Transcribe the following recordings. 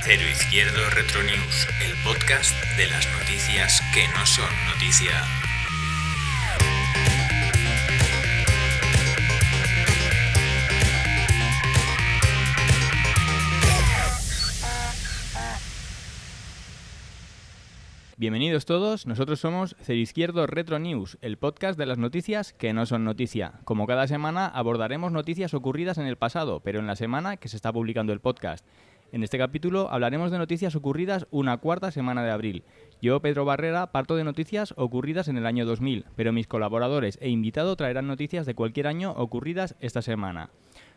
Cero Izquierdo Retro News, el podcast de las noticias que no son noticia. Bienvenidos todos, nosotros somos Cero Izquierdo Retro News, el podcast de las noticias que no son noticia. Como cada semana abordaremos noticias ocurridas en el pasado, pero en la semana que se está publicando el podcast. En este capítulo hablaremos de noticias ocurridas una cuarta semana de abril. Yo, Pedro Barrera, parto de noticias ocurridas en el año 2000, pero mis colaboradores e invitado traerán noticias de cualquier año ocurridas esta semana.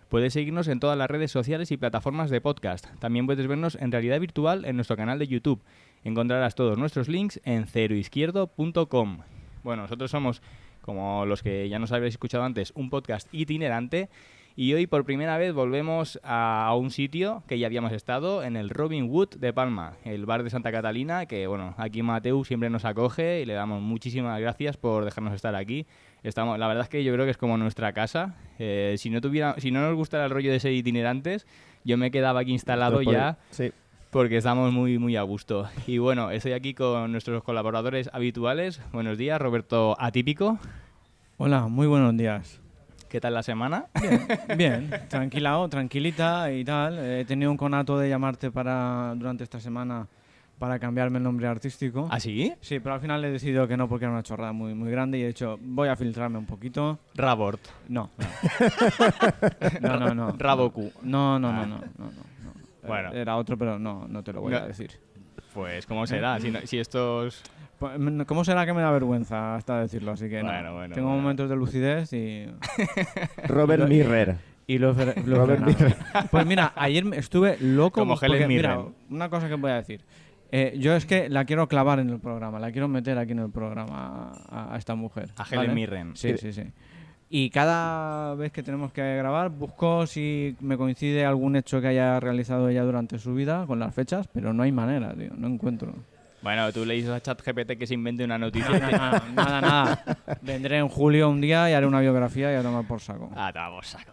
Puedes seguirnos en todas las redes sociales y plataformas de podcast. También puedes vernos en realidad virtual en nuestro canal de YouTube. Encontrarás todos nuestros links en ceroizquierdo.com. Bueno, nosotros somos, como los que ya nos habéis escuchado antes, un podcast itinerante. Y hoy por primera vez volvemos a un sitio que ya habíamos estado, en el Robin Wood de Palma, el bar de Santa Catalina, que bueno, aquí Mateu siempre nos acoge y le damos muchísimas gracias por dejarnos estar aquí. La verdad es que yo creo que es como nuestra casa. Si no nos gustara el rollo de ser itinerantes, yo me quedaba aquí instalado ya, sí, porque estamos muy a gusto. Y bueno, estoy aquí con nuestros colaboradores habituales. Buenos días, Roberto Atípico. Hola, muy buenos días. ¿Qué tal la semana? Bien, tranquilita y tal. He tenido un conato de llamarte durante esta semana para cambiarme el nombre artístico. ¿Ah, sí? Sí, pero al final he decidido que no porque era una chorrada muy grande y he dicho, voy a filtrarme un poquito. Rabort. No. Raboku. No. Bueno. Era otro, pero no te lo voy a decir. Pues, ¿cómo será? Si estos... ¿Cómo será que me da vergüenza hasta decirlo? Así que bueno, tengo momentos de lucidez y... Robert Mirrer. Y Robert Mirrer. Pues mira, ayer estuve loco. Como Helen Mirren. Mira, una cosa que voy a decir. Yo es que la quiero clavar en el programa, la quiero meter aquí en el programa a esta mujer. A Helen Mirren. Sí. Y cada vez que tenemos que grabar busco si me coincide algún hecho que haya realizado ella durante su vida con las fechas, pero no hay manera, tío, no encuentro. Bueno, tú le dices a ChatGPT que se invente una noticia. Nada. Vendré en julio un día y haré una biografía y a tomar por saco. Tomar por saco.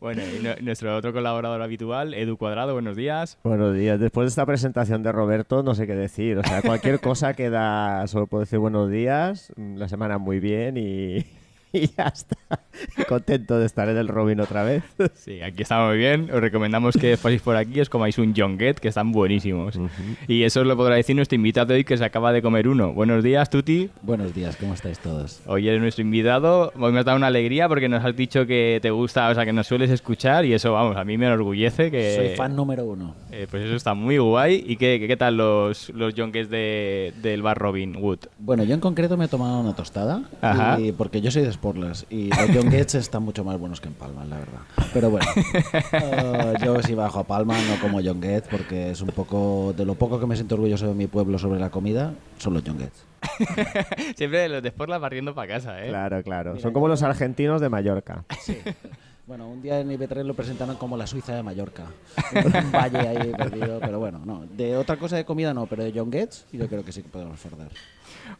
Bueno, y nuestro otro colaborador habitual, Edu Cuadrado, buenos días. Buenos días. Después de esta presentación de Roberto, no sé qué decir. O sea, cualquier cosa queda... Solo puedo decir buenos días, la semana muy bien y ya está. Contento de estar en el Robin otra vez. Sí, aquí está muy bien. Os recomendamos que paséis por aquí, os comáis un Jonguet, que están buenísimos. Uh-huh. Y eso os lo podrá decir nuestro invitado de hoy, que se acaba de comer uno. Buenos días, Tuti. Buenos días, ¿cómo estáis todos? Hoy eres nuestro invitado. Hoy me has dado una alegría porque nos has dicho que te gusta, o sea, que nos sueles escuchar y eso, vamos, a mí me enorgullece. Soy fan número 1. Pues eso está muy guay. ¿Y qué tal los Jonguets del bar Robin Wood? Bueno, yo en concreto me he tomado una tostada. Ajá. Porque yo soy de Sportlas y los Jonguets están mucho más buenos que en Palma, la verdad. Pero bueno, yo si bajo a Palma no como Jonguets porque es un poco... De lo poco que me siento orgulloso de mi pueblo sobre la comida, son los Jonguets. Siempre los de Sportlas barriendo para casa, ¿eh? Claro. Mira, son como los argentinos de Mallorca. Sí. Bueno, un día en IB3 lo presentaron como la Suiza de Mallorca. Un valle ahí perdido, pero bueno, no. De otra cosa de comida no, pero de Jonguets yo creo que sí que podemos fardar.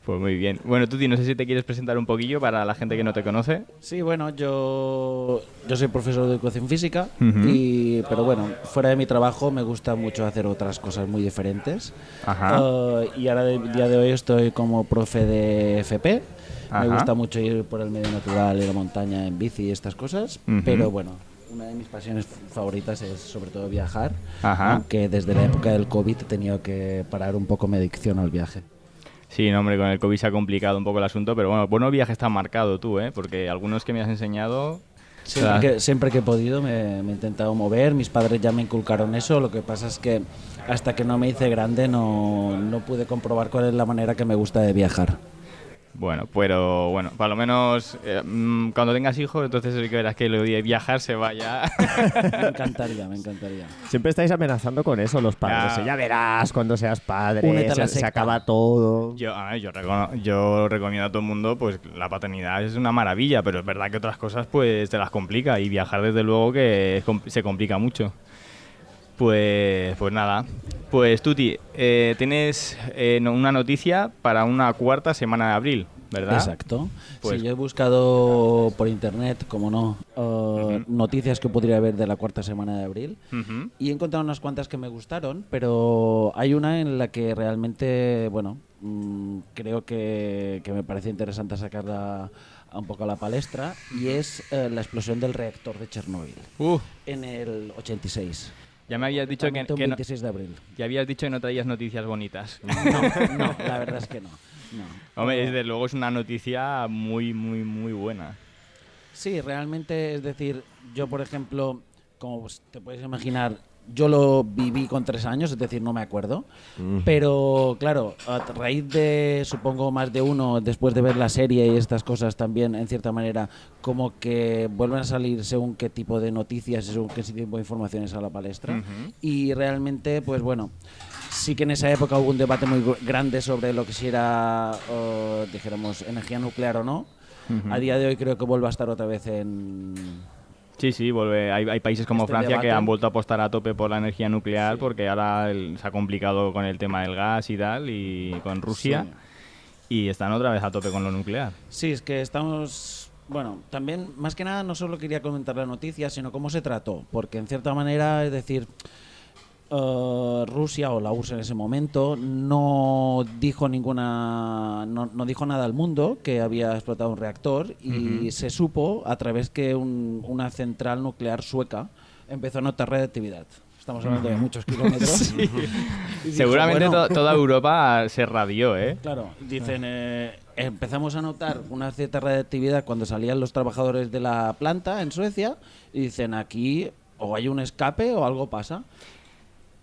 Pues muy bien. Bueno, Tuti, no sé si te quieres presentar un poquillo para la gente que no te conoce. Sí, bueno, yo soy profesor de educación física, pero bueno, fuera de mi trabajo me gusta mucho hacer otras cosas muy diferentes. Ajá. Y ahora, el día de hoy, estoy como profe de FP. Ajá. Me gusta mucho ir por el medio natural y la montaña en bici y estas cosas, pero bueno, una de mis pasiones favoritas es sobre todo viajar, aunque desde la época del COVID he tenido que parar un poco mi adicción al viaje. Sí, no, hombre, con el COVID se ha complicado un poco el asunto, pero bueno, buenos viajes te han marcado tú, ¿eh? Porque algunos que me has enseñado... Siempre que he podido me he intentado mover, mis padres ya me inculcaron eso, lo que pasa es que hasta que no me hice grande no pude comprobar cuál es la manera que me gusta de viajar. Bueno, pero bueno, para lo menos cuando tengas hijos, entonces sí que verás que lo de viajar se vaya. Me encantaría. Siempre estáis amenazando con eso los padres. Ya verás cuando seas padre, se acaba todo. Yo recomiendo a todo el mundo, pues la paternidad es una maravilla, pero es verdad que otras cosas pues te las complica y viajar desde luego que se complica mucho. Pues nada. Pues Tuti, tienes una noticia para una cuarta semana de abril, ¿verdad? Exacto. Pues... Sí, yo he buscado por internet, como no, noticias que podría haber de la cuarta semana de abril. Y he encontrado unas cuantas que me gustaron, pero hay una en la que realmente, bueno, creo que me parece interesante sacarla un poco a la palestra, y es la explosión del reactor de Chernóbil en el 86. Ya me habías dicho que Un no, 26 de abril. ya habías dicho que no traías noticias bonitas. No, la verdad es que no. Hombre, desde luego es una noticia muy, muy, muy buena. Sí, realmente, es decir, yo por ejemplo, como te puedes imaginar, yo lo viví con 3 años, es decir, no me acuerdo, pero claro, a raíz de, supongo, más de uno, después de ver la serie y estas cosas también, en cierta manera, como que vuelven a salir según qué tipo de noticias y según qué tipo de informaciones a la palestra, y realmente, pues bueno, sí que en esa época hubo un debate muy grande sobre lo que si era, dijéramos, energía nuclear o no. A día de hoy creo que vuelve a estar otra vez en... Sí, vuelve. Hay países como Este Francia que debate. han vuelto a apostar a tope por la energía nuclear porque ahora se ha complicado con el tema del gas y tal, y con Rusia, y están otra vez a tope con lo nuclear. Sí, es que estamos... Bueno, también, más que nada, no solo quería comentar la noticia, sino cómo se trató, porque en cierta manera, es decir... Rusia o la URSS en ese momento no dijo no dijo nada al mundo que había explotado un reactor, y se supo a través que una central nuclear sueca empezó a notar radiactividad. Estamos hablando de muchos kilómetros. Y dijo, Seguramente bueno, toda Europa se radió, ¿eh? claro, dicen, empezamos a notar una cierta radiactividad cuando salían los trabajadores de la planta en Suecia, y dicen, aquí o hay un escape o algo pasa.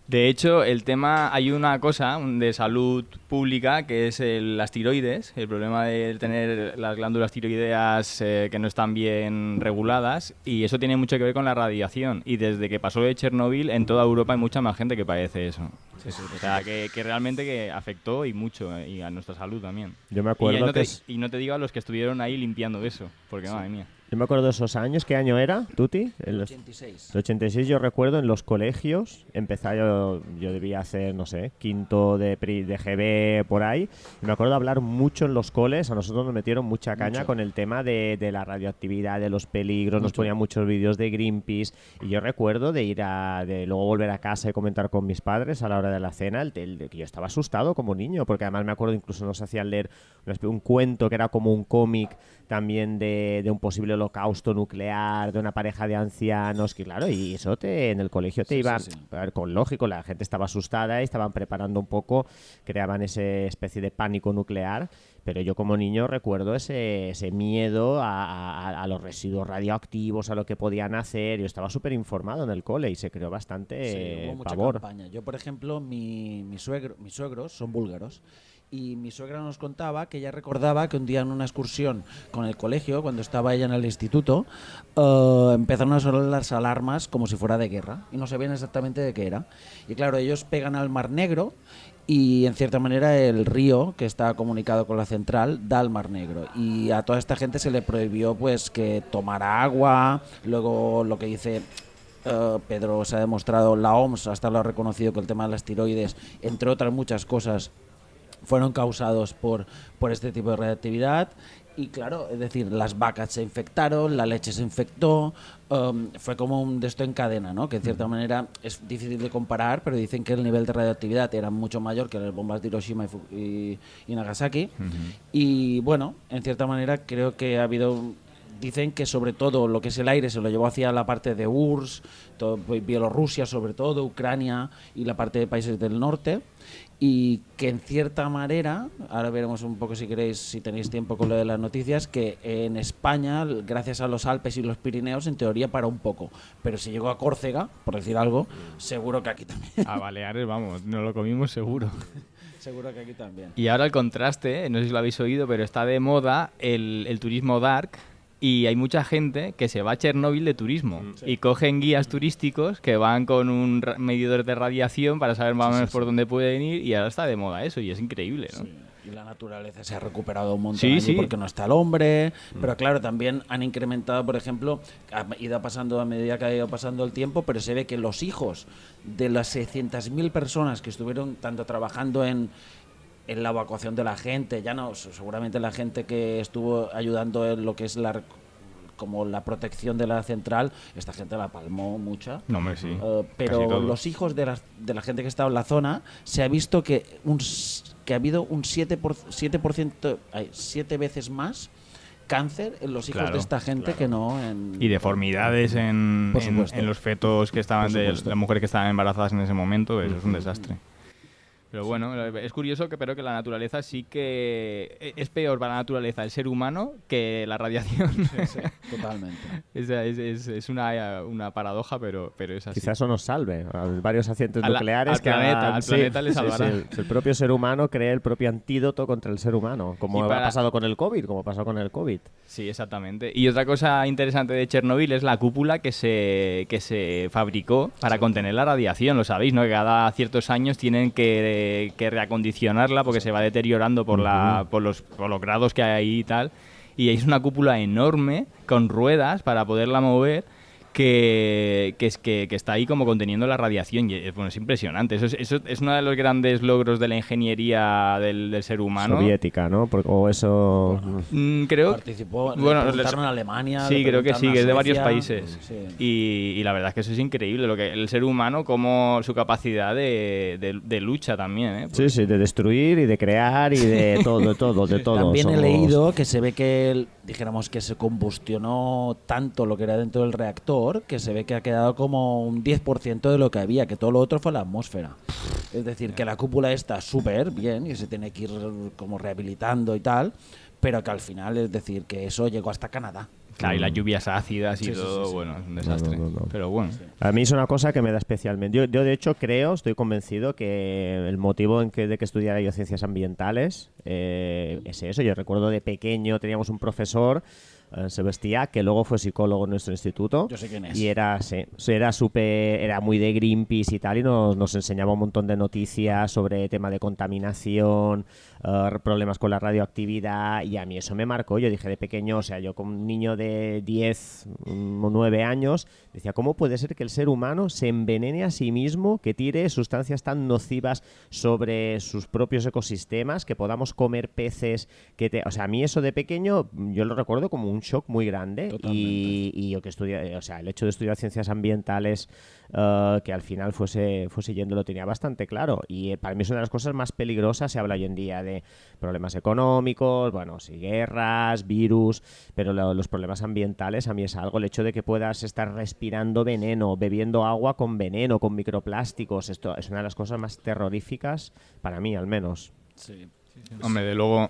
De hecho, el tema, hay una cosa de salud pública que es las tiroides, el problema de tener las glándulas tiroideas que no están bien reguladas, y eso tiene mucho que ver con la radiación. Y desde que pasó de Chernóbil, en toda Europa hay mucha más gente que padece eso. O sea, que realmente que afectó y mucho, y a nuestra salud también. Yo me acuerdo y no te digo a los que estuvieron ahí limpiando eso, porque madre mía. Yo me acuerdo de esos años. ¿Qué año era, Tuti? El 86. El 86 yo recuerdo en los colegios, yo debía hacer, no sé, quinto de GB por ahí, y me acuerdo de hablar mucho en los coles, a nosotros nos metieron mucha caña con el tema de la radioactividad, de los peligros, nos ponían muchos vídeos de Greenpeace, y yo recuerdo de luego volver a casa y comentar con mis padres a la hora de la cena, que yo estaba asustado como niño, porque además me acuerdo incluso nos hacían leer un cuento que era como un cómic también de un posible holocausto nuclear, de una pareja de ancianos, que claro, y eso en el colegio te iba, a ver, con lógico, la gente estaba asustada y estaban preparando un poco, creaban esa especie de pánico nuclear, pero yo como niño recuerdo ese miedo a los residuos radioactivos, a lo que podían hacer. Yo estaba súper informado en el cole y se creó bastante hubo mucha pavor. campaña. Yo, por ejemplo, mis suegros son búlgaros, y mi suegra nos contaba que ella recordaba que un día en una excursión con el colegio, cuando estaba ella en el instituto, empezaron a sonar las alarmas como si fuera de guerra, y no sabían exactamente de qué era. Y claro, ellos pegan al Mar Negro, y en cierta manera el río que está comunicado con la central da al Mar Negro, y a toda esta gente se le prohibió pues que tomara agua. Luego lo que dice Pedro, se ha demostrado, la OMS hasta lo ha reconocido, que el tema de las tiroides, entre otras muchas cosas, fueron causados por este tipo de radiactividad. Y claro, es decir, las vacas se infectaron, la leche se infectó, fue como un de esto en cadena, ¿no? Que en cierta manera es difícil de comparar, pero dicen que el nivel de radioactividad era mucho mayor que las bombas de Hiroshima y Nagasaki. Y bueno, en cierta manera creo que ha habido... Dicen que sobre todo lo que es el aire se lo llevó hacia la parte de URSS, Bielorrusia sobre todo, Ucrania y la parte de países del norte, y que en cierta manera, ahora veremos un poco si queréis, si tenéis tiempo con lo de las noticias, que en España, gracias a los Alpes y los Pirineos, en teoría paró un poco, pero si llegó a Córcega, por decir algo, seguro que aquí también. A Baleares, vamos, nos lo comimos seguro. Seguro que aquí también. Y ahora el contraste, no sé si lo habéis oído, pero está de moda el turismo dark. Y hay mucha gente que se va a Chernóbil de turismo y cogen guías turísticos que van con un medidor de radiación para saber más o menos por dónde pueden ir, y ahora está de moda eso y es increíble, ¿no? Sí. Y la naturaleza se ha recuperado un montón allí porque no está el hombre, pero claro, también han incrementado, por ejemplo, ha ido pasando a medida que ha ido pasando el tiempo, pero se ve que los hijos de las 600.000 personas que estuvieron tanto trabajando en la evacuación de la gente, ya no, seguramente la gente que estuvo ayudando en lo que es como la protección de la central, esta gente la palmó mucha. No, hombre, sí. Pero Casi todos. los hijos de la gente que estaba en la zona, se ha visto que ha habido un 7%, 7 veces más cáncer en los hijos Claro, de esta gente que no en... Y deformidades Por supuesto. en los fetos que estaban, Por de supuesto. las mujeres que estaban embarazadas en ese momento, eso es un desastre. Pero bueno, es curioso pero que la naturaleza sí que es peor para la naturaleza el ser humano que la radiación. Sí, totalmente. es una paradoja, pero es así. Quizás eso nos salve. Hay varios accidentes Al nucleares planeta le salvará. El propio ser humano crea el propio antídoto contra el ser humano, como Y ha pasado con el COVID, como pasó con el COVID. Sí, exactamente. Y otra cosa interesante de Chernobyl es la cúpula que se fabricó para contener la radiación, lo sabéis, ¿no? Que cada ciertos años tienen que reacondicionarla porque se va deteriorando por los grados que hay ahí y tal. Y es una cúpula enorme con ruedas para poderla mover que está ahí como conteniendo la radiación. Y es impresionante. Eso es uno de los grandes logros de la ingeniería del ser humano. Soviética, ¿no? O eso... Creo. Participó, Bueno, le preguntaron a Alemania. Sí, le creo que preguntaron sí, a que es de varios Suecia. países. Sí. Y la verdad es que eso es increíble, lo que el ser humano, como su capacidad de lucha también, ¿eh? Sí, sí, de destruir y de crear y de todo, de todo. También he Somos- leído que se ve que, dijéramos que se combustionó tanto lo que era dentro del reactor, que se ve que ha quedado como un 10% de lo que había, que todo lo otro fue la atmósfera. Es decir, que la cúpula está súper bien y se tiene que ir como rehabilitando y tal, pero que al final, es decir, que eso llegó hasta Canadá. Claro, y las lluvias ácidas y Sí, sí, todo, sí, sí. bueno, es un desastre. No. Pero bueno. A mí es una cosa que me da especialmente. Yo de hecho estoy convencido que el motivo de que estudiara yo ciencias ambientales es eso. Yo recuerdo de pequeño teníamos un profesor, Sebastián, que luego fue psicólogo en nuestro instituto. Yo sé quién es. Y era muy de Greenpeace y tal, y nos enseñaba un montón de noticias sobre tema de contaminación, problemas con la radioactividad, y a mí eso me marcó. Yo dije de pequeño, o sea, yo como un niño de 10 o 9 años, decía, ¿cómo puede ser que el ser humano se envenene a sí mismo, que tire sustancias tan nocivas sobre sus propios ecosistemas, que podamos comer peces, o sea, a mí eso de pequeño, yo lo recuerdo como un shock muy grande. Y yo que estudié, o sea, el hecho de estudiar ciencias ambientales, que al final fuese yendo, lo tenía bastante claro. Y para mí es una de las cosas más peligrosas. Se habla hoy en día de problemas económicos, bueno, sí, guerras, virus, pero los problemas ambientales a mí es algo. El hecho de que puedas estar respirando veneno, bebiendo agua con veneno, con microplásticos, esto es una de las cosas más terroríficas para mí, al menos. Sí. Hombre, de luego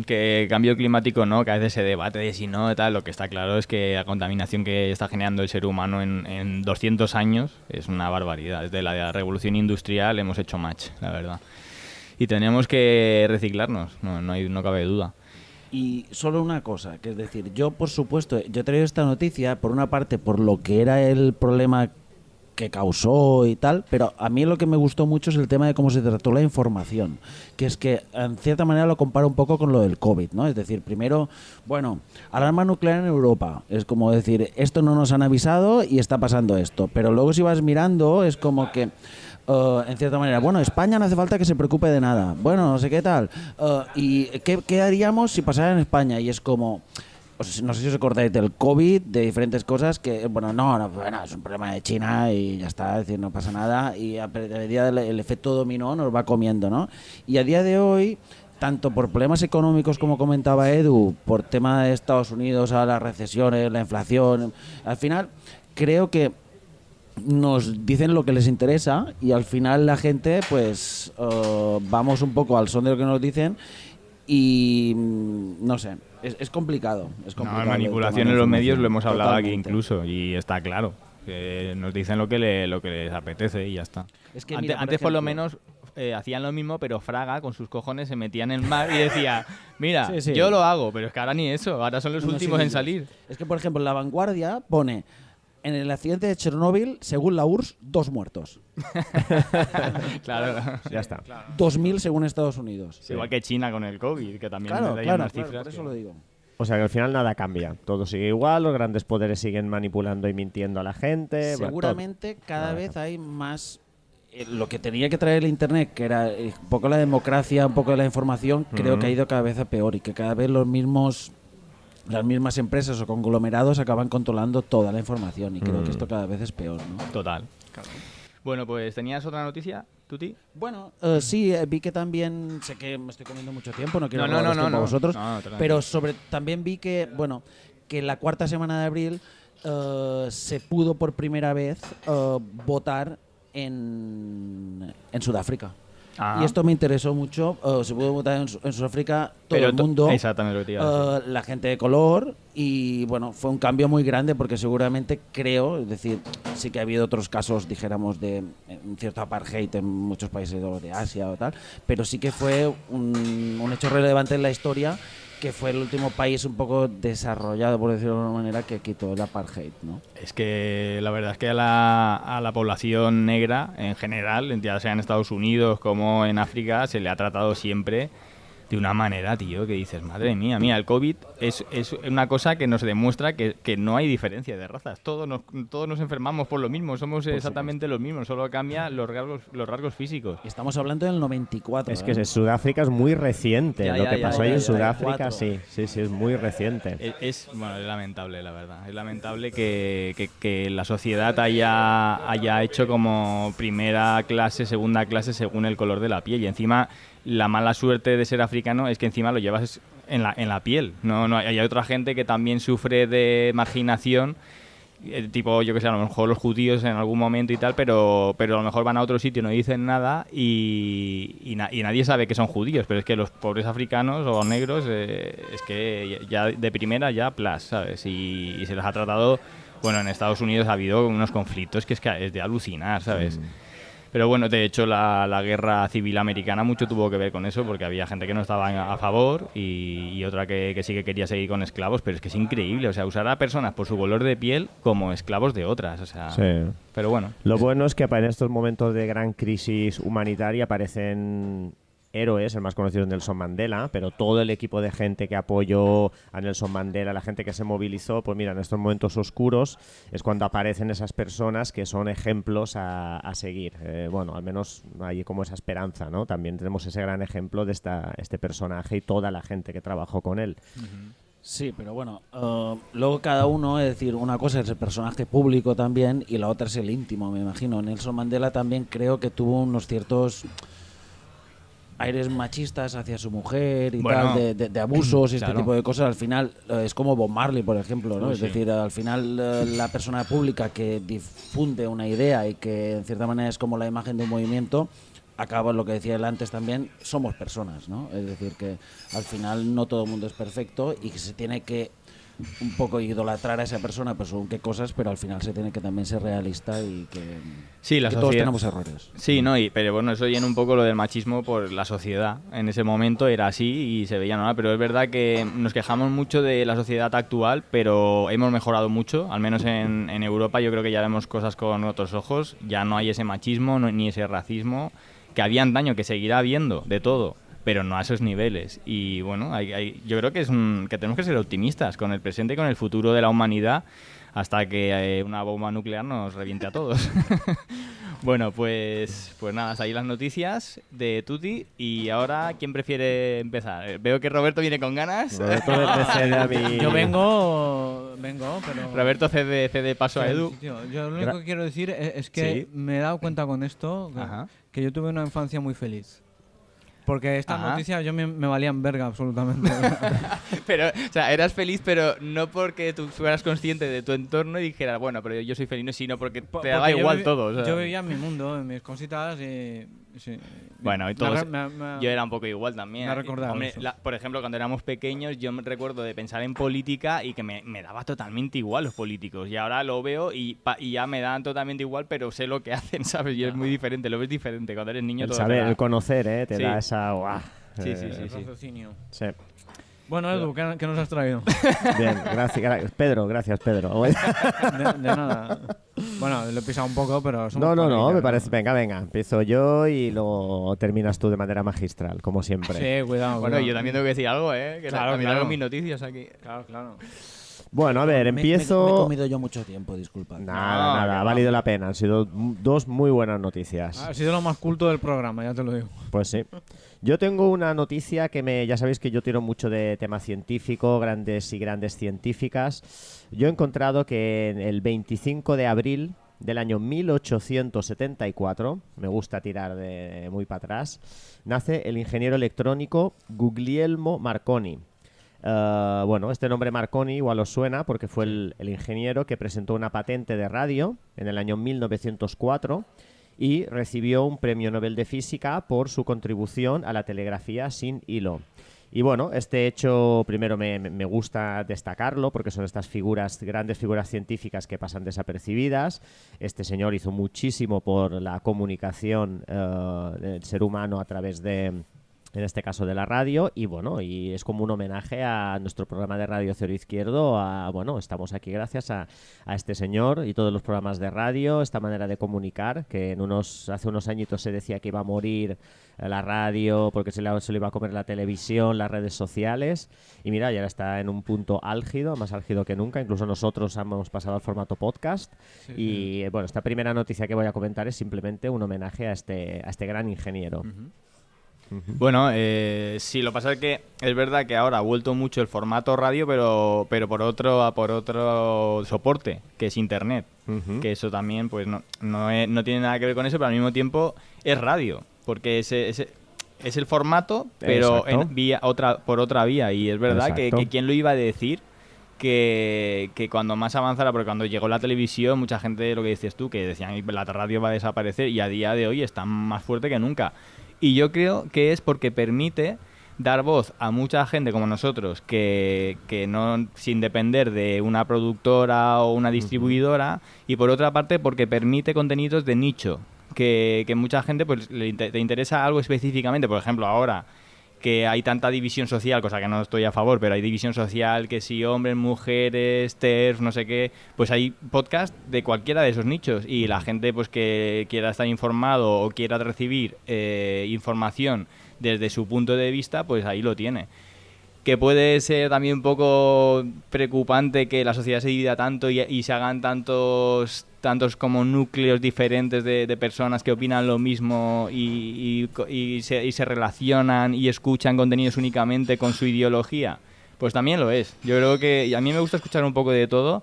que cambio climático no, que a veces se debate de si no, tal, lo que está claro es que la contaminación que está generando el ser humano en 200 años es una barbaridad. Desde la revolución industrial hemos hecho match, la verdad. Y tenemos que reciclarnos, no cabe duda. Y solo una cosa, que es decir, yo por supuesto, yo he traído esta noticia por una parte por lo que era el problema que causó y tal, pero a mí lo que me gustó mucho es el tema de cómo se trató la información, que es que en cierta manera lo comparo un poco con lo del COVID, ¿no? Es decir, primero, bueno, alarma nuclear en Europa, es como decir, esto no nos han avisado y está pasando esto, pero luego si vas mirando es como que en cierta manera, bueno, España no hace falta que se preocupe de nada, bueno, no sé qué tal, y ¿qué haríamos si pasara en España? Y es como, no sé si os acordáis del COVID, de diferentes cosas que, bueno, es un problema de China y ya está, es decir, no pasa nada, y a medida del efecto dominó nos va comiendo, ¿no? Y a día de hoy, tanto por problemas económicos como comentaba Edu, por tema de Estados Unidos, a las recesiones, la inflación, al final creo que nos dicen lo que les interesa y al final la gente pues vamos un poco al son de lo que nos dicen y no sé, es complicado. No, manipulación en los medios lo hemos hablado aquí Totalmente. incluso y está claro. Que nos dicen lo que les apetece y ya está. Es que, Antes, mira, antes por lo ejemplo, menos hacían lo mismo, pero Fraga con sus cojones se metía en el mar y decía, mira, Sí, sí. yo lo hago, pero es que ahora ni eso, ahora son los unos últimos en segundos. salir. Es que, por ejemplo, La Vanguardia pone en el accidente de Chernóbil, según la URSS, 2 muertos. Claro. Ya está. 2.000 según Estados Unidos. Igual que China con el COVID, que también Claro, leía claro, unas claro, cifras. por eso que- lo digo. O sea que al final nada cambia. Todo sigue igual, los grandes poderes siguen manipulando y mintiendo a la gente. bueno, Seguramente cada Nada vez hay más lo que tenía que traer el internet, que era un poco la democracia, un poco de la información, creo que ha ido cada vez a peor y que cada vez los mismos las mismas empresas o conglomerados acaban controlando toda la información y creo que esto cada vez es peor, ¿no? Total. Bueno, pues ¿tenías otra noticia, Tuti? Bueno, sí, vi que también, sé que me estoy comiendo mucho tiempo, no quiero No, robaros tiempo a vosotros, No, pero también vi que, bueno, que la cuarta semana de abril se pudo por primera vez votar en Sudáfrica. Ah. Y esto me interesó mucho. Se pudo votar en Sudáfrica todo Pero el mundo, exactamente lo que te iba a decir. la gente de color, y bueno, fue un cambio muy grande porque seguramente creo, es decir, sí que ha habido otros casos, dijéramos, de cierto apartheid en muchos países de Asia o tal, pero sí que fue un hecho relevante en la historia, que fue el último país un poco desarrollado, por decirlo de alguna manera, que quitó el apartheid, ¿no? Es que la verdad es que a la población negra en general, ya sea en Estados Unidos como en África, se le ha tratado siempre de una manera, tío, que dices, madre mía, mira, el COVID es una cosa que nos demuestra que no hay diferencia de razas. Todos nos enfermamos por lo mismo, somos exactamente los mismos, solo cambian los rasgos físicos. Y estamos hablando del 94. Es que Sudáfrica es muy reciente. Ya, Lo ya, que ya, pasó ya, ahí en ya, Sudáfrica, 94. sí, es muy reciente. Es lamentable, la verdad. Es lamentable que la sociedad haya hecho como primera clase, segunda clase según el color de la piel. Y encima, la mala suerte de ser africano es que encima lo llevas en la piel. No, hay otra gente que también sufre de marginación, tipo, yo que sé, a lo mejor los judíos en algún momento y tal, pero a lo mejor van a otro sitio, no dicen nada y nadie sabe que son judíos, pero es que los pobres africanos o negros es que ya de primera ya plus, ¿sabes? Y se les ha tratado, bueno, en Estados Unidos ha habido unos conflictos que es de alucinar, ¿sabes? Pero bueno, de hecho la guerra civil americana mucho tuvo que ver con eso, porque había gente que no estaba a favor y otra que sí que quería seguir con esclavos, pero es que es increíble, o sea, usar a personas por su color de piel como esclavos de otras, o sea... Sí. Pero bueno. Lo bueno es que en estos momentos de gran crisis humanitaria aparecen héroes, el más conocido es Nelson Mandela, pero todo el equipo de gente que apoyó a Nelson Mandela, la gente que se movilizó, pues mira, en estos momentos oscuros es cuando aparecen esas personas que son ejemplos a seguir. Bueno, al menos hay como esa esperanza, ¿no? También tenemos ese gran ejemplo de este personaje y toda la gente que trabajó con él. Sí, pero bueno, luego cada uno, es decir, una cosa es el personaje público también y la otra es el íntimo, me imagino. Nelson Mandela también creo que tuvo unos ciertos aires machistas hacia su mujer y Bueno, tal, de abusos y este claro. tipo de cosas. Al final es como Bob Marley, por ejemplo, ¿no? Uy, Es sí. decir, al final la persona pública que difunde una idea y que en cierta manera es como la imagen de un movimiento, acaba lo que decía él antes también, somos personas, ¿no? Es decir, que al final no todo el mundo es perfecto y que se tiene que un poco idolatrar a esa persona, pues según qué cosas, pero al final se tiene que también ser realista y que, Sí, la que todos sociedad- tenemos errores. Sí, no, pero bueno, eso llena un poco lo del machismo por la sociedad. En ese momento era así y se veía normal, pero es verdad que nos quejamos mucho de la sociedad actual, pero hemos mejorado mucho, al menos en Europa yo creo que ya vemos cosas con otros ojos, ya no hay ese machismo ni ese racismo, que había antaño, que seguirá habiendo, de todo, pero no a esos niveles. Y bueno, yo creo que que tenemos que ser optimistas con el presente y con el futuro de la humanidad hasta que una bomba nuclear nos reviente a todos. Bueno, pues nada, hasta ahí las noticias de Tuti. Y ahora, ¿quién prefiere empezar? Veo que Roberto viene con ganas. Roberto me cede a mí. Yo vengo, pero... Roberto cede paso a Sí, Edu. sí, tío. Yo lo único que quiero decir es que Sí. me he dado cuenta con esto Ajá. que yo tuve una infancia muy feliz. Porque estas Ajá. noticias yo me valían verga absolutamente. Pero, o sea, eras feliz, pero no porque tú fueras consciente de tu entorno y dijeras, bueno, pero yo soy feliz, no, sino porque te daba Porque igual todo. O sea. Yo vivía en mi mundo, en mis cositas y... Sí, Bueno, y Me todos, ha- me- yo era un poco igual también. me ha recordado Hombre, eso. por ejemplo, cuando éramos pequeños, yo me recuerdo de pensar en política y que me daba totalmente igual los políticos. Y ahora lo veo y ya me dan totalmente igual, pero sé lo que hacen, ¿sabes? Y es muy diferente, lo ves diferente. Cuando eres niño El todo saber, te da- el conocer, te Sí. da esa... ¡guau! Sí, sí, sí. raciocinio. Sí. Bueno, Edu, ¿qué nos has traído? Bien, gracias. Pedro, gracias, Pedro. De nada. Bueno, lo he pisado un poco, pero... somos No, colegas, me parece... Venga, empiezo yo y luego terminas tú de manera magistral, como siempre. Sí, cuidado. Bueno, cuidado. yo también tengo que decir algo, ¿eh? Que Claro, también claro. hago mis noticias aquí. Claro, claro. Bueno, a ver, Me he empiezo... comido yo mucho tiempo, disculpa. Nada, ha valido la pena. Han sido dos muy buenas noticias. Ha sido lo más culto del programa, ya te lo digo. Pues sí. Yo tengo una noticia que ya sabéis que yo tiro mucho de tema científico, grandes científicas. Yo he encontrado que en el 25 de abril del año 1874, me gusta tirar de muy para atrás, nace el ingeniero electrónico Guglielmo Marconi. Bueno, este nombre Marconi igual os suena porque fue el ingeniero que presentó una patente de radio en el año 1904 y recibió un premio Nobel de Física por su contribución a la telegrafía sin hilo. Y bueno, este hecho primero me gusta destacarlo porque son estas grandes figuras científicas que pasan desapercibidas. Este señor hizo muchísimo por la comunicación del ser humano a través de, en este caso, de la radio. Y bueno, y es como un homenaje a nuestro programa de radio Cero Izquierdo. Bueno, estamos aquí gracias a este señor y todos los programas de radio, esta manera de comunicar, que hace unos añitos se decía que iba a morir la radio porque se lo iba a comer la televisión, las redes sociales, y mira, ya está en un punto álgido, más álgido que nunca. Incluso nosotros hemos pasado al formato podcast. Y bueno, esta primera noticia que voy a comentar es simplemente un homenaje a este gran ingeniero. Bueno, sí, lo que pasa es que es verdad que ahora ha vuelto mucho el formato radio, pero por otro soporte, que es internet. Que eso también pues no tiene nada que ver con eso, pero al mismo tiempo es radio, porque es el formato, pero por otra vía. Y es verdad que quién lo iba a decir, que cuando más avanzara, porque cuando llegó la televisión, mucha gente, lo que dices tú, que decían la radio va a desaparecer, y a día de hoy está más fuerte que nunca. Y yo creo que es porque permite dar voz a mucha gente como nosotros que no, sin depender de una productora o una distribuidora, y por otra parte porque permite contenidos de nicho, que mucha gente pues te interesa algo específicamente. Por ejemplo, ahora que hay tanta división social, cosa que no estoy a favor, pero hay división social, que si hombres, mujeres, TERF, no sé qué, pues hay podcast de cualquiera de esos nichos, y la gente pues que quiera estar informado o quiera recibir información desde su punto de vista, pues ahí lo tiene. Que puede ser también un poco preocupante que la sociedad se divida tanto y se hagan tantos como núcleos diferentes de personas que opinan lo mismo y se relacionan y escuchan contenidos únicamente con su ideología. Pues también lo es. Yo creo que a mí me gusta escuchar un poco de todo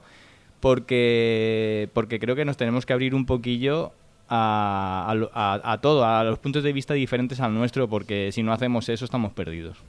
porque creo que nos tenemos que abrir un poquillo a todo, a los puntos de vista diferentes al nuestro, porque si no hacemos eso estamos perdidos.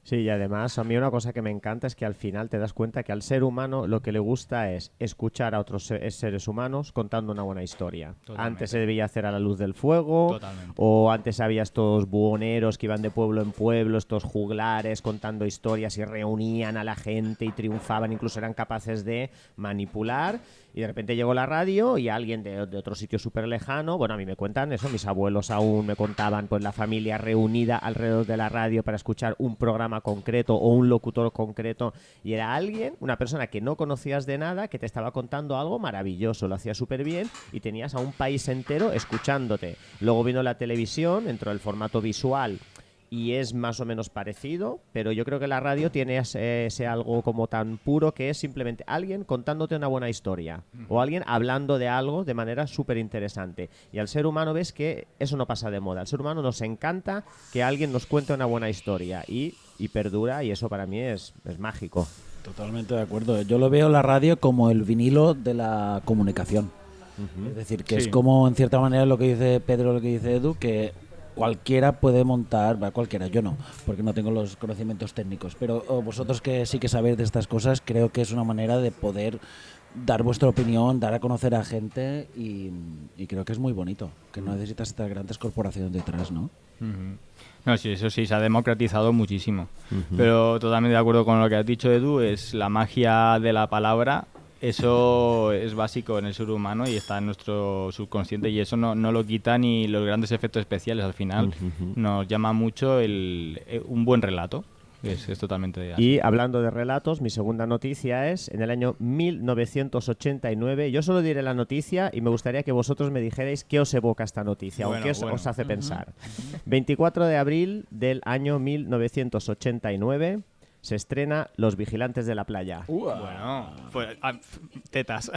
Sí, y además a mí una cosa que me encanta es que al final te das cuenta que al ser humano lo que le gusta es escuchar a otros seres humanos contando una buena historia. Totalmente. Antes se debía hacer a la luz del fuego. Totalmente. O antes había estos buhoneros que iban de pueblo en pueblo, estos juglares contando historias y reunían a la gente y triunfaban, incluso eran capaces de manipular. Y de repente llegó la radio y alguien de otro sitio súper lejano, bueno, a mí me cuentan eso, mis abuelos aún me contaban pues la familia reunida alrededor de la radio para escuchar un programa concreto o un locutor concreto, y era alguien, una persona que no conocías de nada, que te estaba contando algo maravilloso, lo hacía súper bien y tenías a un país entero escuchándote. Luego vino la televisión, entró el formato visual y es más o menos parecido, pero yo creo que la radio tiene ese algo como tan puro que es simplemente alguien contándote una buena historia o alguien hablando de algo de manera súper interesante. Y al ser humano ves que eso no pasa de moda. Al ser humano nos encanta que alguien nos cuente una buena historia y perdura, y eso para mí es mágico. Totalmente de acuerdo. Yo lo veo la radio como el vinilo de la comunicación. Es decir, que es como en cierta manera lo que dice Pedro, lo que dice Edu, que cualquiera puede montar, cualquiera, yo no, porque no tengo los conocimientos técnicos, pero vosotros que sí que sabéis de estas cosas, creo que es una manera de poder dar vuestra opinión, dar a conocer a gente, y creo que es muy bonito, que no necesitas estas grandes corporaciones detrás, ¿no? No, sí, eso sí, se ha democratizado muchísimo, pero totalmente de acuerdo con lo que has dicho, Edu, es la magia de la palabra. Eso es básico en el ser humano y está en nuestro subconsciente, y eso no lo quita ni los grandes efectos especiales. Al final nos llama mucho un buen relato. Es totalmente así. Y hablando de relatos, mi segunda noticia es en el año 1989. Yo solo diré la noticia y me gustaría que vosotros me dijerais qué os evoca esta noticia o qué os hace pensar. 24 de abril del año 1989 se estrena Los Vigilantes de la Playa. Bueno, pues, tetas.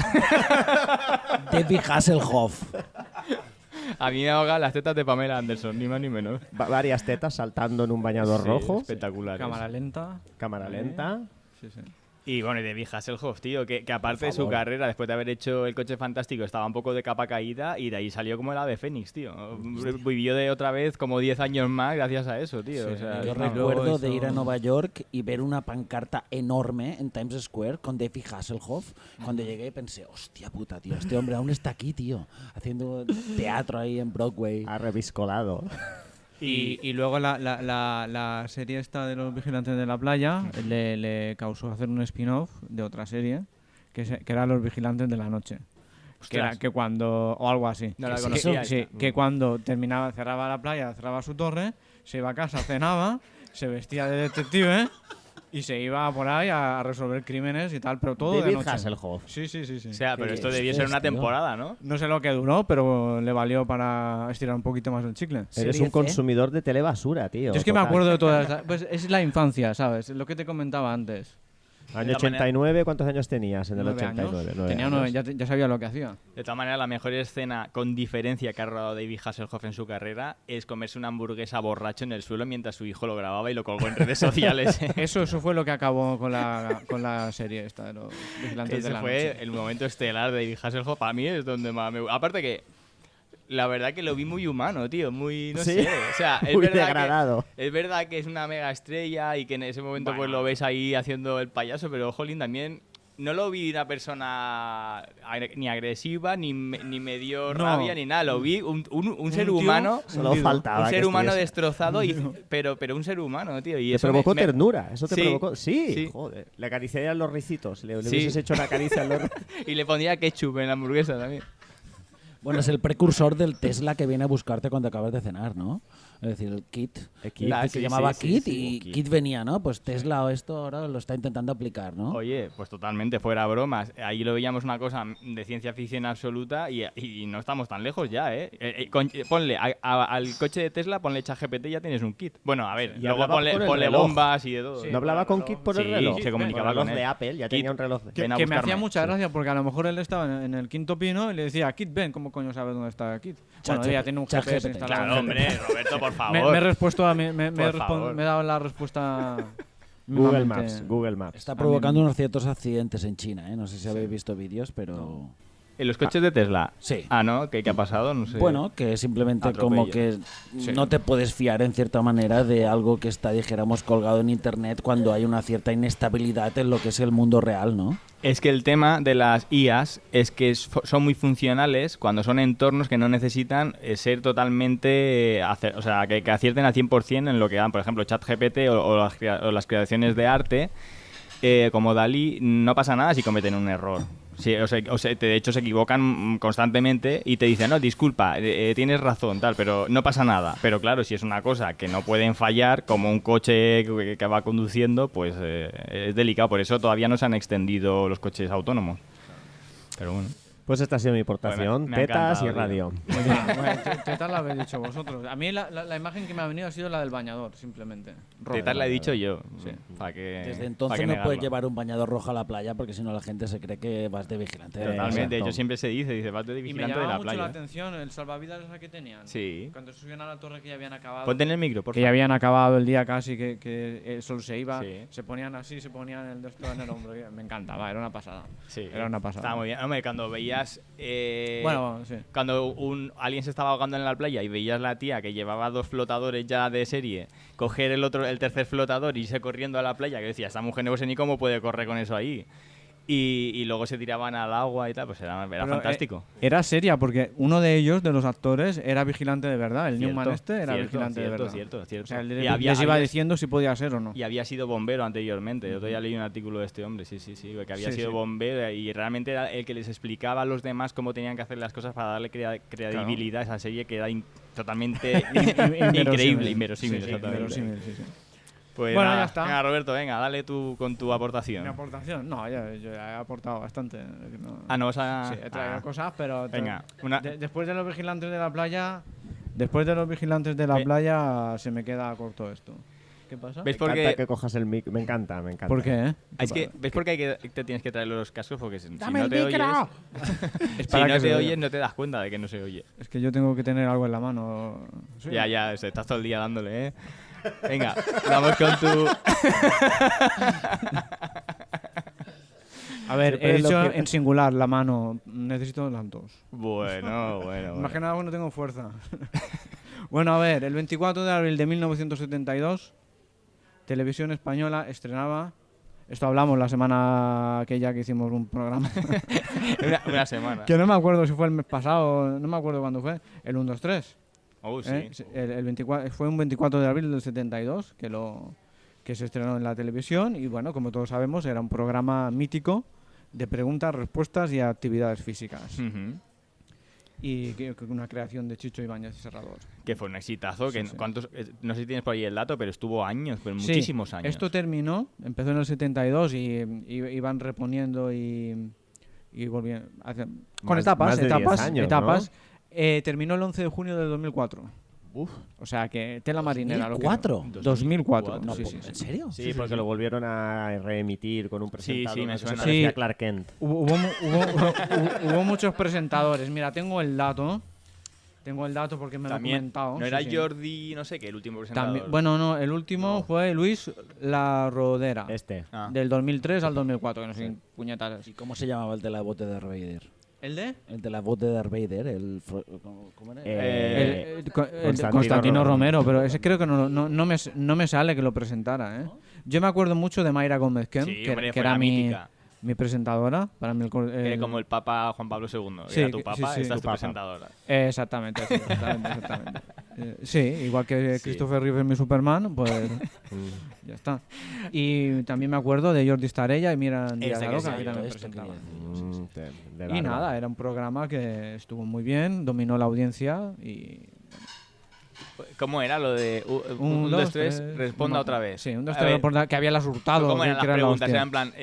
David Hasselhoff. A mí me ahogan las tetas de Pamela Anderson, ni más ni menos. Varias tetas saltando en un bañador Sí, rojo. espectacular. Cámara lenta. Cámara lenta. Sí, sí. Y bueno, y de Hasselhoff, tío, que aparte de su favor. carrera, después de haber hecho El Coche Fantástico, estaba un poco de capa caída y de ahí salió como el ave fénix, tío. Vivió de otra vez como 10 años más gracias a eso, tío. Sí, O sea, Yo es una- recuerdo de eso- ir a Nueva York y ver una pancarta enorme en Times Square con David Hasselhoff. Cuando llegué pensé, hostia puta, tío, este hombre aún está aquí, tío, haciendo teatro ahí en Broadway. Ha reviscolado. Y luego la serie esta de los vigilantes de la playa le causó hacer un spin-off de otra serie que era Los Vigilantes de la Noche. Que era Ostras. que cuando... o algo así. No la Que- conocía sí, esta. que cuando terminaba, cerraba la playa, cerraba su torre, se iba a casa, cenaba, se vestía de detective y se iba por ahí a resolver crímenes y tal, pero todo de David noche. Hasselhoff. Sí. O sea, pero ¿Qué esto debió ser una dices, tío? temporada, ¿no? No sé lo que duró, pero le valió para estirar un poquito más el chicle. Eres Serie un C. consumidor de telebasura, tío. Yo es que me total. acuerdo de todas estas... Pues es la infancia, ¿sabes? Lo que te comentaba antes. Año De todas 89, ¿cuántos años tenías en el 9 89? años. 9 Tenía años. 9, ya sabía lo que hacía. De todas maneras, la mejor escena con diferencia que ha rodado David Hasselhoff en su carrera es comerse una hamburguesa borracho en el suelo mientras su hijo lo grababa y lo colgó en redes sociales. Eso fue lo que acabó con la serie esta de los vigilantes de Ese la fue noche. el momento estelar de David Hasselhoff. Para mí es donde más me... Aparte que, la verdad que lo vi muy humano, tío. Muy, no Sí. sé. O sea, es Muy verdad degradado. es verdad que es una mega estrella y que en ese momento pues Bueno. lo ves ahí haciendo el payaso, pero jolín, también no lo vi una persona ni agresiva, ni me dio No. rabia, ni nada. Lo vi un ser tío humano... Solo hundido. faltaba Un que ser humano estuviese. destrozado, pero un ser humano, tío. Y Te eso provocó ternura, eso te Sí, provocó. Sí, sí. joder. Le acariciarían los ricitos. Le Sí. hubieses hecho una caricia a los. Y le pondría ketchup en la hamburguesa también. Bueno, es el precursor del Tesla que viene a buscarte cuando acabas de cenar, ¿no? Es decir, el Kit. El Kit. Ah, Se sí, llamaba sí, Kit sí, y Kit. Kit venía, ¿no? Pues Tesla o esto ahora lo está intentando aplicar, ¿no? Oye, pues totalmente, fuera bromas. Ahí lo veíamos una cosa de ciencia ficción absoluta y no estamos tan lejos ya, ¿eh? Ponle al coche de Tesla, ponle ChatGPT y ya tienes un kit. Bueno, a ver, Y luego hablaba con el ponle reloj. bombas y de todo. ¿No hablaba con Kit por el Sí, reloj? se comunicaba Por el con reloj él. de Apple, ya Kit. tenía un reloj. Ven a Que me hacía buscarme. mucha gracia porque a lo mejor él estaba en el quinto pino y le decía, Kit, ven, ¿cómo coño sabes dónde está Kit? Bueno, ya tiene un GPS ChatGPT. instalado. Claro, hombre, Roberto, por Me favor. he respuesto a Por favor. me he dado la respuesta Google mismamente- Maps, Google Maps. Está provocando unos ciertos accidentes en China, ¿eh? No sé si habéis visto vídeos, pero... ¿En los coches de Tesla? Sí. Ah, ¿no? ¿Qué ha pasado? No sé. Bueno, que simplemente como que no te puedes fiar en cierta manera de algo que está, dijéramos, colgado en internet cuando hay una cierta inestabilidad en lo que es el mundo real, ¿no? Es que el tema de las IAs es que son muy funcionales cuando son entornos que no necesitan ser totalmente... o sea, que acierten al 100% en lo que dan. Por ejemplo, ChatGPT o las creaciones de arte, como Dalí, no pasa nada si cometen un error. Sí, de hecho se equivocan constantemente y te dicen, no, disculpa, tienes razón, tal, pero no pasa nada. Pero claro, si es una cosa que no pueden fallar, como un coche que va conduciendo, pues es delicado. Por eso todavía no se han extendido los coches autónomos. Pero bueno. Pues esta ha sido mi aportación. Bueno, me ha Tetas y encantado, radio. Muy bien, bueno, tetas la habéis dicho vosotros. A mí la imagen que me ha venido ha sido la del bañador, simplemente. Rojo. Tetas la he dicho yo. Sí. Para que, Desde pa' entonces que no puedes negarlo. llevar un bañador rojo a la playa porque si no la gente se cree que vas de vigilante. de la Totalmente. playa. De hecho, Exacto. siempre se dice, vas de Y me vigilante de llamaba la mucho la playa. atención el salvavidas esa que tenían. Sí. Cuando subían a la torre que ya habían acabado. Ponte en el micro, por Que favor. ya habían acabado el día casi, que el sol se iba, Sí. se ponían así, se ponían el dedo en el hombro. Y me encantaba, era una pasada. Sí. Era una pasada. Estaba muy bien. Hombre, cuando veías... Bueno, sí. Cuando alguien se estaba ahogando en la playa y veías la tía que llevaba 2 flotadores ya de serie, coger el tercer flotador y irse corriendo a la playa, que decía, esta mujer no sé ni cómo puede correr con eso ahí. Y luego se tiraban al agua y tal, pues era Pero, fantástico. Era seria porque uno de ellos, de los actores, era vigilante de verdad. El Cierto, Newman este era cierto, vigilante de cierto, verdad. cierto. O sea, Y les había- iba había- diciendo si podía ser o no. Y había sido bombero anteriormente. Yo todavía leí un artículo de este hombre, sí, que había Sí, sido sí. bombero y realmente era el que les explicaba a los demás cómo tenían que hacer las cosas para darle credibilidad a esa serie que era totalmente increíble, inverosímil. Sí, sí, exactamente. inverosímil, sí, sí. Pues Bueno, nada, ya está. Venga, Roberto, venga, dale tú con tu ¿Mi aportación. aportación? No, yo he aportado bastante. No- Ah, no vas a... Sí, he traído Ah. cosas, pero... Venga, una... Después de los vigilantes de la playa... Después de los vigilantes de la Ve- playa se me queda corto esto. ¿Qué pasa? ¿Ves Me por encanta qué? que cojas el mic. Me encanta. ¿Por qué? Es que, ¿ves por qué te tienes que traer los cascos? Porque si ¡Dame no el te micro! oyes, Es si para no que te se oyes oiga. no te das cuenta de que no se oye. Es que yo tengo que tener algo en la mano. Sí. Ya, estás todo el día dándole, ¿eh? Venga, vamos con tu... A ver, Siempre he es lo hecho que- en singular la mano. Necesito las dos. Bueno. Más que nada porque no tengo fuerza. Bueno, a ver, el 24 de abril de 1972, Televisión Española estrenaba... Esto hablamos la semana aquella que hicimos un programa. Una semana. Que no me acuerdo si fue el mes pasado, no me acuerdo cuándo fue. El 1, 2, 3. Oh, sí. El 24, fue un 24 de abril del 72 que se estrenó en la televisión y bueno, como todos sabemos, era un programa mítico de preguntas, respuestas y actividades físicas. Ujú. Y una creación de Chicho Ibáñez Serrador. Que fue un exitazo. Sí, Que sí. ¿cuántos, no sé si tienes por ahí el dato, pero estuvo años, pero Sí, muchísimos años. Esto terminó, empezó en el 72 y iban reponiendo y volvían. Con Más de 10 años, etapas. Terminó el 11 de junio del 2004. Uf, O sea que tela marinera. lo que- 2004. 2004. no, sí, sí, ¿en sí. serio? Sí, porque lo volvieron a reemitir con un presentador. sí, me que se suena. parecía a Sí. Clark Kent. Hubo muchos presentadores. Mira, tengo el dato. Tengo el dato porque me lo También, han comentado. ¿no sí, era sí. Jordi, no sé qué, el último presentador? También, bueno, no, el último fue Luis La Rodera. Ah. Del 2003 al 2004, que no sé, puñetas. ¿Y cómo se llamaba el de la voz de Darth Vader? ¿El de? El de la voz de Darth Vader, ¿cómo era? El Constantino Constantino Romero. Romero, pero ese creo que no me sale que lo presentara. ¿eh? Yo me acuerdo mucho de Mayra Gómez Kem, Sí, que, hombre, que fue era la mi mítica. presentadora. Para mí Era como el Papa Juan Pablo II. Sí, Era tu que- papa, sí, sí. esta es Tu tu papa. presentadora. Exactamente, sí, exactamente. Sí, igual que Christopher Reeve es mi Superman, pues ya está. Y también me acuerdo de Jordi Starella y Miran Díaz Ese que Aroca, sí, que también esto presentaba. quería De Y largo. nada, era un programa que estuvo muy bien, dominó la audiencia y... ¿Cómo era lo de 1, 2, 3, responda otra vez? Sí, 1, 2, A 3, ver, responda, que había las hurtado. ¿Cómo eran que las era la preguntas? hostia. Era en plan,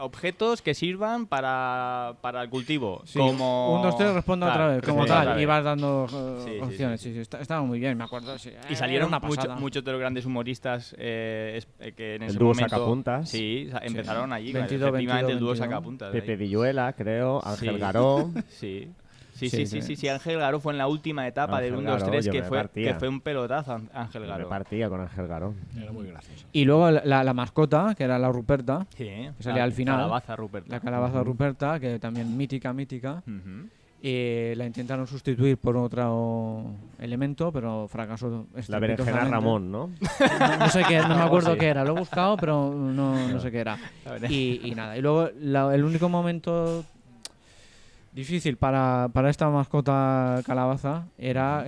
objetos que sirvan para el cultivo. Sí, como... 1, 2, 3, responda tal, otra vez. Como responda otra tal, vez. ibas dando Sí, sí, opciones. sí, Sí, sí, estaba muy bien, me acuerdo. Sí. Y salieron Era una pasada. muchos de los grandes humoristas que en El ese dúo momento... Sacapuntas. Sí, empezaron allí. 22, efectivamente, el dúo 22. Sacapuntas. Pepe ahí. Villuela, creo. Ángel Sí. Garó. Sí, Ángel Garó fue en la última etapa Ángel del 1, 2, Garó, 3, yo que me fue, partía. que fue un pelotazo Ángel Me Garó. partía con Ángel Garó. Era muy gracioso. Y luego la mascota, que era la Ruperta, Sí, que salía al final. Calabaza, Rupert. la calabaza Ruperta, que también mítica. Y la intentaron sustituir por otro elemento, pero fracasó. La berenjena estrepitosamente. Ramón, ¿no? No sé qué, no me acuerdo Sí. qué era. Lo he buscado, pero no sé qué era. Y nada. Y luego el único momento difícil para esta mascota calabaza era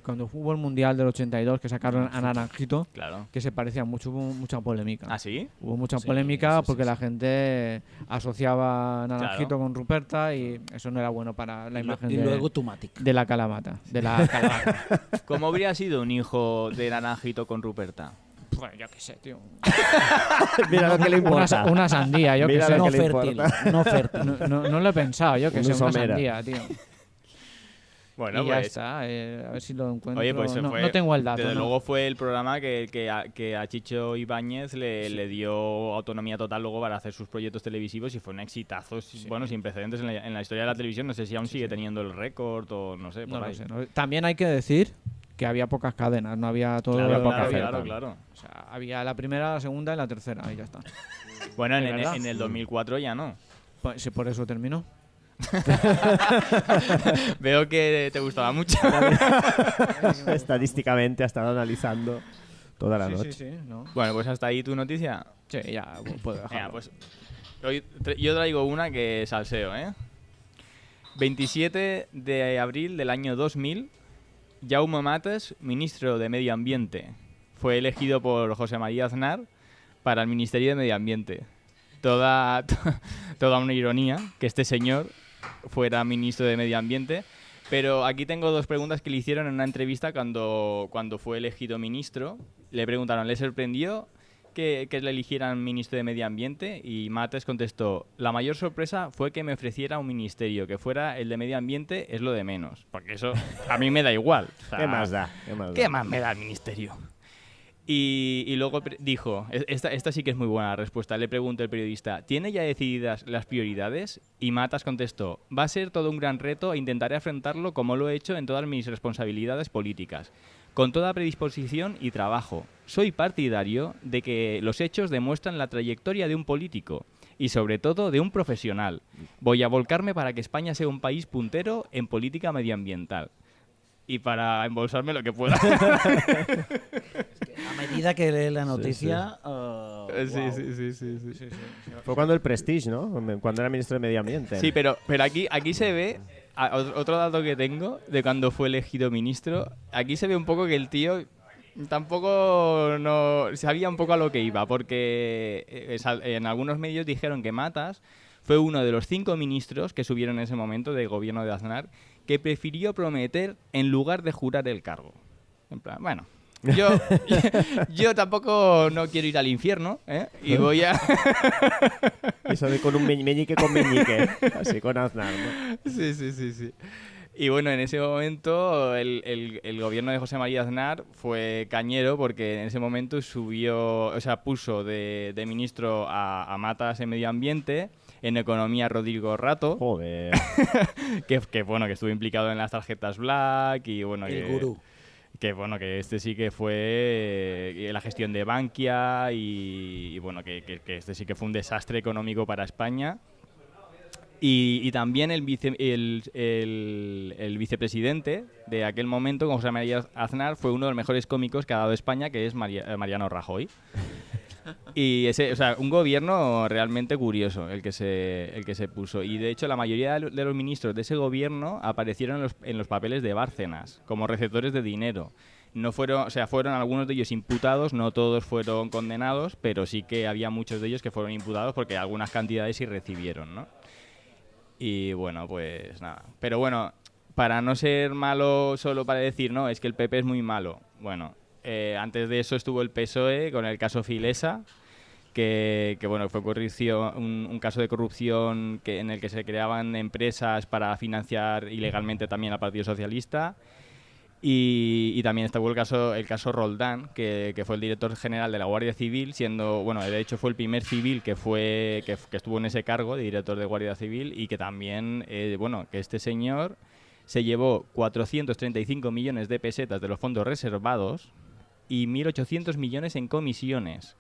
cuando hubo el Mundial del 82, que sacaron a Naranjito, Claro. que se parecía mucho, hubo mucha polémica. ¿Ah, sí? Hubo mucha Sí, polémica sí, sí, porque sí. la gente asociaba a Naranjito Claro. con Ruperta y eso no era bueno para la imagen Y luego Tumatic. de la calamata. De la calabaza. ¿Cómo habría sido un hijo de Naranjito con Ruperta? Pues yo qué sé, tío. Mira lo que le importa. Una sandía, yo qué Mira sé. lo No que le fértil, importa. no fértil. No lo he pensado, yo que Un sé, una somera. sandía, tío. Bueno, y ya pues... está, a ver si lo encuentro. Oye, pues no, fue, no tengo el dato. Desde ¿no? luego fue el programa que a Chicho Ibáñez le dio autonomía total luego para hacer sus proyectos televisivos y fue un exitazo, bueno, sin precedentes en la historia de la televisión. No sé si aún sigue teniendo el récord o no sé, por No lo ahí. sé, no. También hay que decir que había pocas cadenas, no había todo. Claro, poca claro, oferta. claro, claro. O sea, había la primera, la segunda y la tercera, y ya está. Bueno, ¿De verdad? en el 2004 ya no. Pues, sí, por eso terminó. Veo que te gustaba mucho. Estadísticamente ha estado analizando toda la noche. Sí, ¿no? Bueno, pues hasta ahí tu noticia. Sí, ya puedo dejarlo. Venga, pues yo traigo una que salseo, ¿eh? 27 de abril del año 2000, Jaume Mates, ministro de Medio Ambiente, fue elegido por José María Aznar para el Ministerio de Medio Ambiente. Toda una ironía que este señor fuera ministro de Medio Ambiente. Pero aquí tengo dos preguntas que le hicieron en una entrevista cuando fue elegido ministro. Le preguntaron, ¿le sorprendió que le eligieran ministro de Medio Ambiente? Y Mates contestó, la mayor sorpresa fue que me ofreciera un ministerio, que fuera el de Medio Ambiente es lo de menos, porque eso a mí me da igual. O sea, ¿Qué más da? ¿Qué más me da el ministerio? Y luego dijo, esta sí que es muy buena respuesta, le preguntó el periodista, ¿tiene ya decididas las prioridades? Y Matas contestó, va a ser todo un gran reto e intentaré afrontarlo como lo he hecho en todas mis responsabilidades políticas, con toda predisposición y trabajo. Soy partidario de que los hechos demuestran la trayectoria de un político y sobre todo de un profesional. Voy a volcarme para que España sea un país puntero en política medioambiental. Y para embolsarme lo que pueda. A medida que lee la noticia... Sí. Fue cuando el Prestige, ¿no? Cuando era ministro de Medio Ambiente. Sí, pero aquí se ve, otro dato que tengo de cuando fue elegido ministro, aquí se ve un poco que el tío tampoco no sabía un poco a lo que iba, porque en algunos medios dijeron que Matas fue uno de los 5 ministros que subieron en ese momento del gobierno de Aznar que prefirió prometer en lugar de jurar el cargo. En plan, bueno, yo tampoco no quiero ir al infierno, ¿eh? Y voy a... Eso de con un meñique con meñique, así con Aznar, ¿no? Sí. Y bueno, en ese momento el gobierno de José María Aznar fue cañero porque en ese momento puso de ministro a Matas en Medio Ambiente, en Economía Rodrigo Rato. Joder. que estuvo implicado en las tarjetas Black y bueno... El gurú. Que este sí que fue la gestión de Bankia y bueno, que este sí que fue un desastre económico para España. Y también el vicepresidente de aquel momento, con José María Aznar, fue uno de los mejores cómicos que ha dado España, que es Mariano Rajoy. Y un gobierno realmente curioso el que se puso. Y de hecho la mayoría de los ministros de ese gobierno aparecieron en los papeles de Bárcenas como receptores de dinero. No fueron algunos de ellos imputados, no todos fueron condenados, pero sí que había muchos de ellos que fueron imputados porque algunas cantidades sí recibieron, ¿no? Y bueno, pues nada. Pero bueno, para no ser malo solo para decir, no, es que el PP es muy malo. Bueno, antes de eso estuvo el PSOE con el caso Filesa, que fue un caso de corrupción en el que se creaban empresas para financiar ilegalmente también al Partido Socialista. Y también estuvo el caso Roldán, que fue el director general de la Guardia Civil, siendo, bueno, de hecho fue el primer civil que estuvo en ese cargo de director de Guardia Civil, y que también, que este señor se llevó 435 millones de pesetas de los fondos reservados y 1.800 millones en comisiones.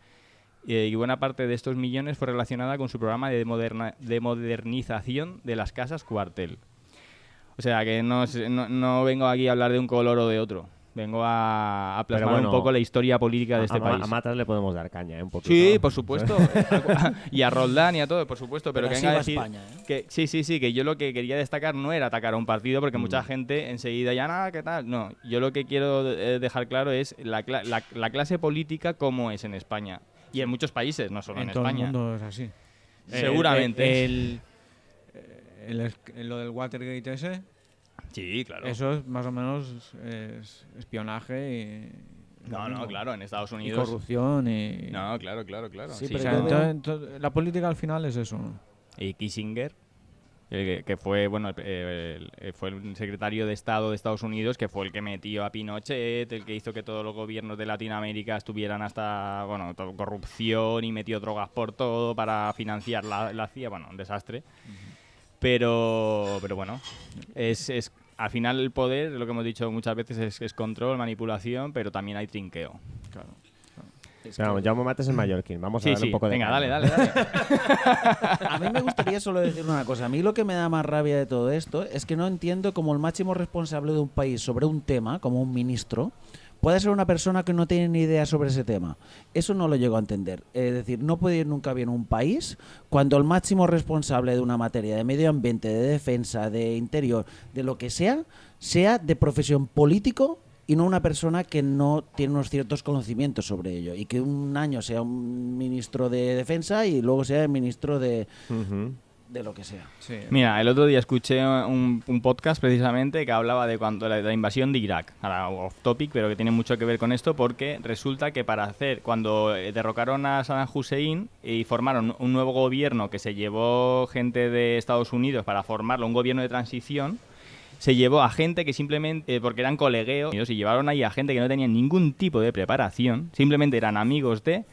Y buena parte de estos millones fue relacionada con su programa de modernización de las casas cuartel. O sea, que no vengo aquí a hablar de un color o de otro. Vengo a plasmar un poco la historia política de este país. A Matas le podemos dar caña, un poquito. Sí, por supuesto. Y a Roldán y a todo, por supuesto. Pero que venga a decir España, ¿eh? que sí, que yo lo que quería destacar no era atacar a un partido, porque mucha gente enseguida ya, nada, ¿qué tal? No, yo lo que quiero dejar claro es la clase política como es en España. Y en muchos países, no solo en España. En todo el mundo es así. Seguramente. Lo del Watergate ese, Sí, claro. eso es más o menos espionaje y... No, claro, en Estados Y Unidos... corrupción y... No, claro. Sí, O pero sea, yo veo- entonces, la política al final es eso, ¿no? Y Kissinger, que fue fue el secretario de Estado de Estados Unidos, que fue el que metió a Pinochet, el que hizo que todos los gobiernos de Latinoamérica estuvieran hasta corrupción y metió drogas por todo para financiar la CIA. Bueno, un desastre. Pero bueno, es al final el poder, lo que hemos dicho muchas veces, es control, manipulación, pero también hay trinqueo. Claro. Vamos, Jaume Matas es mallorquín. Vamos a darle un poco de Venga, caña. dale. A mí me gustaría solo decir una cosa. A mí lo que me da más rabia de todo esto es que no entiendo cómo el máximo responsable de un país sobre un tema, como un ministro, puede ser una persona que no tiene ni idea sobre ese tema. Eso no lo llego a entender. Es decir, no puede ir nunca bien un país cuando el máximo responsable de una materia de medio ambiente, de defensa, de interior, de lo que sea de profesión político y no una persona que no tiene unos ciertos conocimientos sobre ello. Y que un año sea un ministro de defensa y luego sea el ministro de lo que sea. Sí. Mira, el otro día escuché un podcast precisamente que hablaba de la invasión de Irak. Ahora off topic, pero que tiene mucho que ver con esto, porque resulta que cuando derrocaron a Saddam Hussein y formaron un nuevo gobierno que se llevó gente de Estados Unidos para formarlo, un gobierno de transición, se llevó a gente que simplemente, porque eran colegueos, y llevaron ahí a gente que no tenía ningún tipo de preparación, simplemente eran amigos de...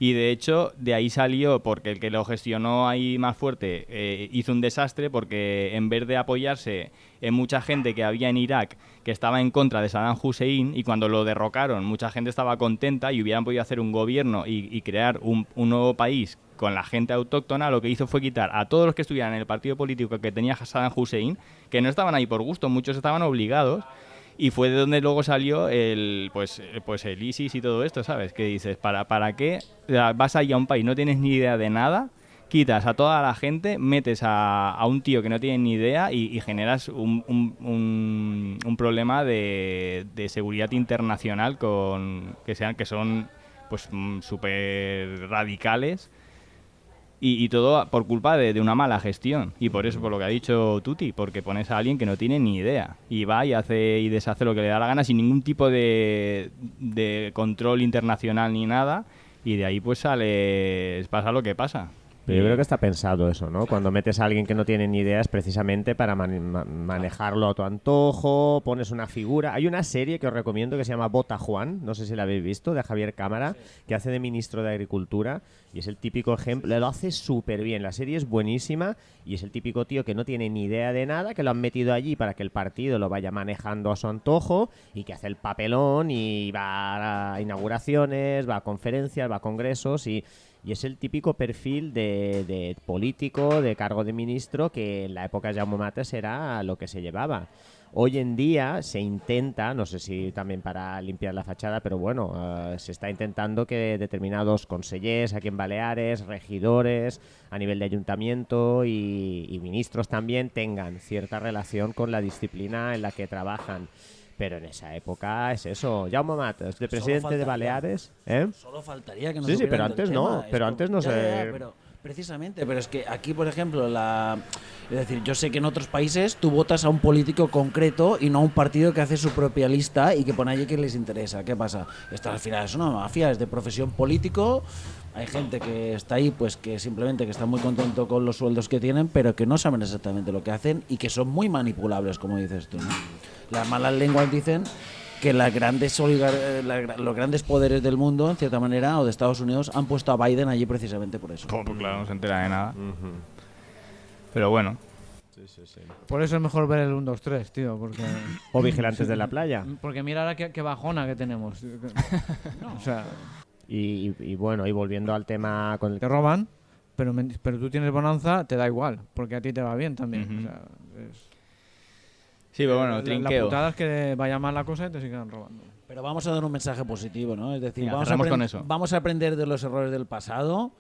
Y de hecho, de ahí salió, porque el que lo gestionó ahí más fuerte hizo un desastre, porque en vez de apoyarse en mucha gente que había en Irak que estaba en contra de Saddam Hussein, y cuando lo derrocaron mucha gente estaba contenta y hubieran podido hacer un gobierno y crear un nuevo país con la gente autóctona, lo que hizo fue quitar a todos los que estuvieran en el partido político que tenía Saddam Hussein, que no estaban ahí por gusto, muchos estaban obligados. Y fue de donde luego salió el ISIS y todo esto, ¿sabes? Que dices, ¿para qué vas ahí a un país, no tienes ni idea de nada, quitas a toda la gente, metes a un tío que no tiene ni idea y generas un problema de seguridad internacional que son pues súper radicales? Y todo por culpa de una mala gestión. Y por eso, por lo que ha dicho Tuti, porque pones a alguien que no tiene ni idea. Y va y hace y deshace lo que le da la gana sin ningún tipo de control internacional ni nada. Y de ahí pues pasa lo que pasa. Pero yo creo que está pensado eso, ¿no? Cuando metes a alguien que no tiene ni idea es precisamente para manejarlo a tu antojo, pones una figura. Hay una serie que os recomiendo que se llama Bota Juan, no sé si la habéis visto, de Javier Cámara, que hace de ministro de Agricultura y es el típico ejemplo, lo hace súper bien, la serie es buenísima y es el típico tío que no tiene ni idea de nada, que lo han metido allí para que el partido lo vaya manejando a su antojo y que hace el papelón y va a inauguraciones, va a conferencias, va a congresos y es el típico perfil de político, de cargo de ministro, que en la época de Jaume Mates era lo que se llevaba. Hoy en día se intenta, no sé si también para limpiar la fachada, pero bueno, se está intentando que determinados consellers aquí en Baleares, regidores a nivel de ayuntamiento y ministros también tengan cierta relación con la disciplina en la que trabajan. Pero en esa época es eso. Jaume Mates, de presidente de Baleares. Solo faltaría que no sí, pero supieran del antes no. tema. Pero antes no se... Pero precisamente, pero es que aquí, por ejemplo, es decir, yo sé que en otros países tú votas a un político concreto y no a un partido que hace su propia lista y que pone allí que les interesa. ¿Qué pasa? Esto al final es una mafia, es de profesión político. Hay gente que está ahí, pues que simplemente que está muy contento con los sueldos que tienen, pero que no saben exactamente lo que hacen y que son muy manipulables, como dices tú, ¿no? Las malas lenguas dicen que los grandes poderes del mundo, en cierta manera, o de Estados Unidos, han puesto a Biden allí precisamente por eso. Pues claro, no se entera de nada. Pero bueno. Sí. Por eso es mejor ver el 1, 2, 3, tío. Porque... O Vigilantes de la Playa. Porque mira ahora qué bajona que tenemos. No. O sea... Y bueno, y volviendo al tema con el... Te roban, pero tú tienes bonanza, te da igual, porque a ti te va bien también. O sea, Sí, pero bueno, trinqueo. La putada es que vaya mal la cosa y te sigan robando. Pero vamos a dar un mensaje positivo, ¿no? Es decir, Mira, vamos a aprender de los errores del pasado,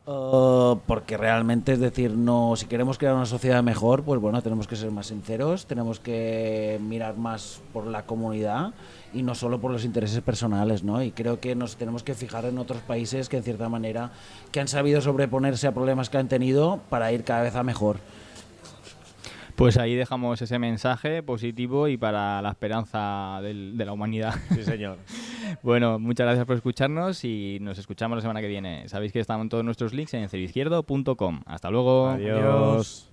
porque realmente, es decir, si queremos crear una sociedad mejor, pues bueno, tenemos que ser más sinceros, tenemos que mirar más por la comunidad y no solo por los intereses personales, ¿no? Y creo que nos tenemos que fijar en otros países que, en cierta manera, que han sabido sobreponerse a problemas que han tenido para ir cada vez a mejor. Pues ahí dejamos ese mensaje positivo y para la esperanza de la humanidad. Sí, señor. Bueno, muchas gracias por escucharnos y nos escuchamos la semana que viene. Sabéis que están todos nuestros links en ceroizquierdo.com. Hasta luego. Adiós.